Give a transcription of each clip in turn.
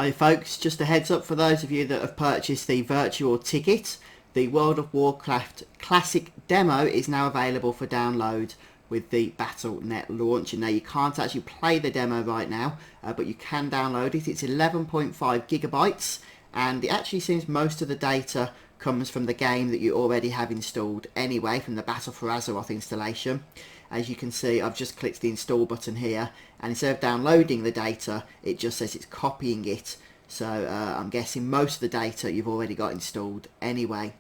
Hi folks, just a heads up for those of you that have purchased the virtual ticket. The World of Warcraft Classic demo is now available for download with the Battle.net launch. And now you can't actually play the demo right now, but you can download it. It's 11.5 gigabytes, and it actually seems most of the data comes from the game that you already have installed anyway, from the Battle for Azeroth installation. As you can see, I've just clicked the install button here, and instead of downloading the data, it just says it's copying it. So I'm guessing most of the data you've already got installed anyway.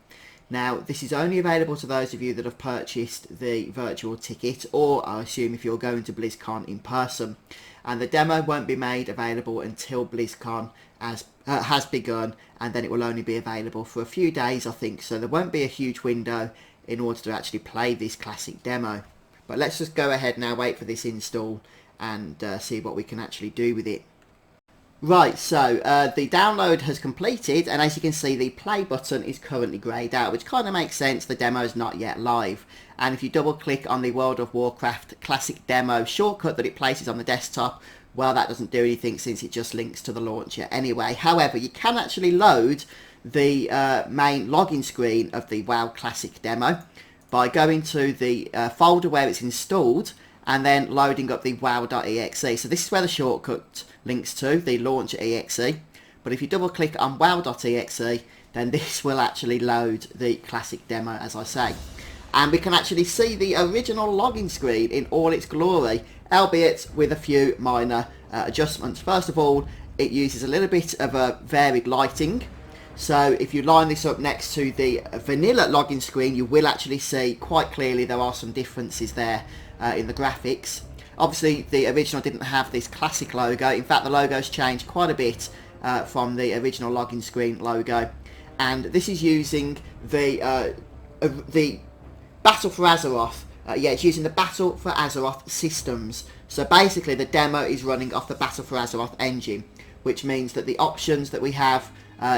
Now, this is only available to those of you that have purchased the virtual ticket, or I assume if you're going to BlizzCon in person. And the demo won't be made available until BlizzCon has begun, and then it will only be available for a few days, I think. So there won't be a huge window in order to actually play this classic demo. But let's just go ahead now, wait for this install, and see what we can actually do with it. Right, so the download has completed, and as you can see, the play button is currently greyed out, which kind of makes sense. The demo is not yet live. And if you double click on the World of Warcraft Classic demo shortcut that it places on the desktop, well, that doesn't do anything since it just links to the launcher anyway. However, you can actually load the main login screen of the WoW Classic demo by going to the folder where it's installed and then loading up the wow.exe. So this is where the shortcut links to, the launcher exe. But if you double click on wow.exe, then this will actually load the classic demo, as I say. And we can actually see the original login screen in all its glory, albeit with a few minor adjustments. First of all, it uses a little bit of a varied lighting. So if you line this up next to the vanilla login screen, you will actually see quite clearly there are some differences there in the graphics. Obviously, the original didn't have this classic logo. In fact, the logo's changed quite a bit from the original login screen logo. And this is using the Battle for Azeroth. It's using the Battle for Azeroth systems. So basically, the demo is running off the Battle for Azeroth engine, which means that the options that we have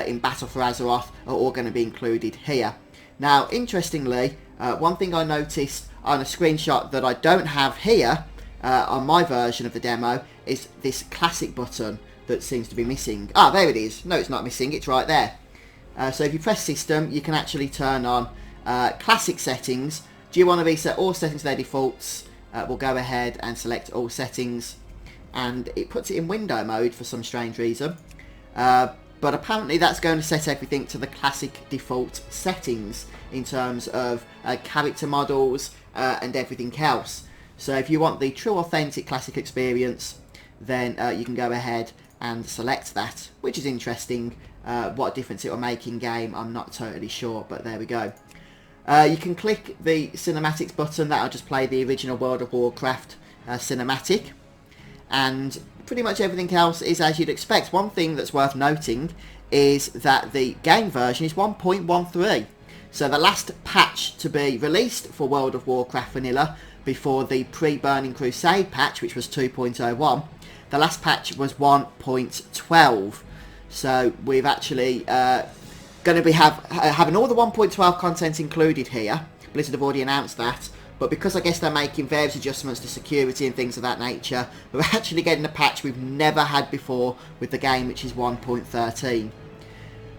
in Battle for Azeroth are all going to be included here. Now, interestingly, one thing I noticed on a screenshot that I don't have here on my version of the demo is this classic button that seems to be missing. Ah, there it is. No, it's not missing. It's right there. So if you press system, you can actually turn on classic settings. Do you want to reset all settings to their defaults? We'll go ahead and select all settings, and it puts it in window mode for some strange reason. But apparently that's going to set everything to the classic default settings in terms of character models and everything else. So if you want the true authentic classic experience, then you can go ahead and select that, which is interesting. What difference it will make in game, I'm not totally sure, but there we go. You can click the cinematics button. That'll just play the original World of Warcraft cinematic, and pretty much everything else is as you'd expect. One thing that's worth noting is that the game version is 1.13. So the last patch to be released for World of Warcraft Vanilla before the pre-Burning Crusade patch, which was 2.01, the last patch was 1.12. So we've actually going to be having all the 1.12 content included here. Blizzard have already announced that. But because I guess they're making various adjustments to security and things of that nature, we're actually getting a patch we've never had before with the game, which is 1.13.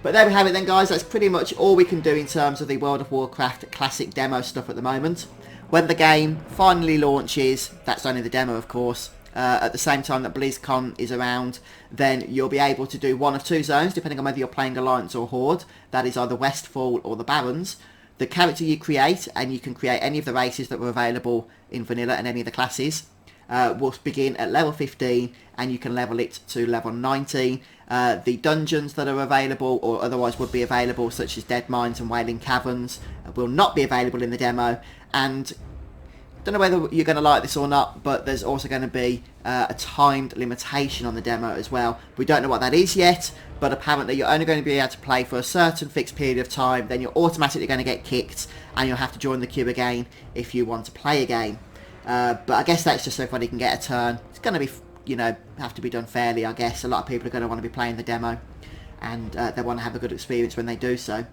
But there we have it then, guys. That's pretty much all we can do in terms of the World of Warcraft Classic demo stuff at the moment. When the game finally launches, that's only the demo of course, at the same time that BlizzCon is around, then you'll be able to do one of two zones, depending on whether you're playing Alliance or Horde. That is either Westfall or the Barrens. The character you create, and you can create any of the races that were available in Vanilla and any of the classes, will begin at level 15, and you can level it to level 19. The dungeons that are available, or otherwise would be available, such as Dead Mines and Wailing Caverns, will not be available in the demo. And don't know whether you're going to like this or not, but there's also going to be a timed limitation on the demo as well. We don't know what that is yet, but apparently you're only going to be able to play for a certain fixed period of time, then you're automatically going to get kicked, and you'll have to join the queue again if you want to play again. But I guess that's just so everybody can get a turn. It's going to be, you know, have to be done fairly, I guess. A lot of people are going to want to be playing the demo, and they want to have a good experience when they do so.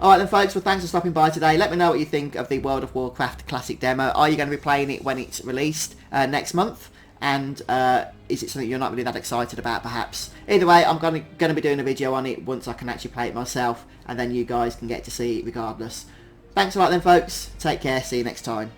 Alright then folks, well thanks for stopping by today. Let me know what you think of the World of Warcraft Classic demo. Are you going to be playing it when it's released next month? and is it something you're not really that excited about perhaps? Either way, I'm going to be doing a video on it once I can actually play it myself, and then you guys can get to see it regardless. Thanks a lot then folks, take care, see you next time.